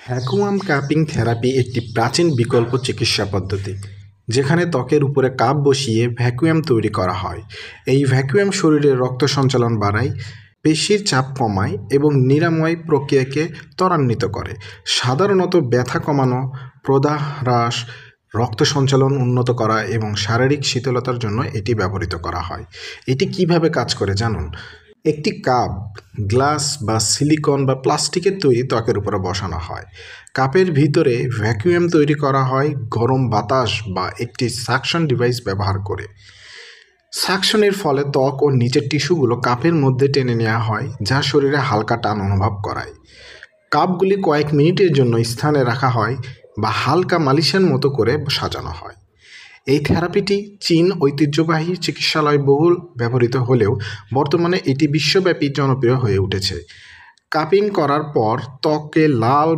Vacuum cupping therapy একটি প্রাচীন বিকল্প চিকিৎসা পদ্ধতি যেখানে ত্বকের উপরে কাপ বসিয়ে ভ্যাকুয়াম তৈরি করা হয়। এই ভ্যাকুয়াম শরীরের রক্ত সঞ্চালন বাড়ায়, পেশির চাপ কমায় এবং নিরাময় প্রক্রিয়াকে ত্বরান্বিত করে। সাধারণত ব্যথা কমানো, প্রদাহ হ্রাস, রক্ত সঞ্চালন উন্নত করা এবং শারীরিক শীতলতার জন্য এটি ব্যবহৃত করা হয়। এটি কিভাবে কাজ করে জানুন। একটি কাপ গ্লাস বা সিলিকন বা প্লাস্টিকের তৈরি ত্বকের উপরে বসানো হয়। কাপের ভিতরে ভ্যাকুয়াম তৈরি করা হয় গরম বাতাস বা একটি সাকশন ডিভাইস ব্যবহার করে। সাকশনের ফলে ত্বক ও নিচের টিস্যুগুলো কাপের মধ্যে টেনে নেওয়া হয়, যা শরীরে হালকা টান অনুভব করায়। কাপগুলি কয়েক মিনিটের জন্য স্থানে রাখা হয় বা হালকা মালিশের মতো করে সাজানো হয়। এই থেরাপিটি চীন ঐতিহ্যবাহী চিকিৎসালয়ে বহুল ব্যবহৃত হলেও বর্তমানে এটি বিশ্বব্যাপী জনপ্রিয় হয়ে উঠেছে। কাপিং করার পর ত্বকে লাল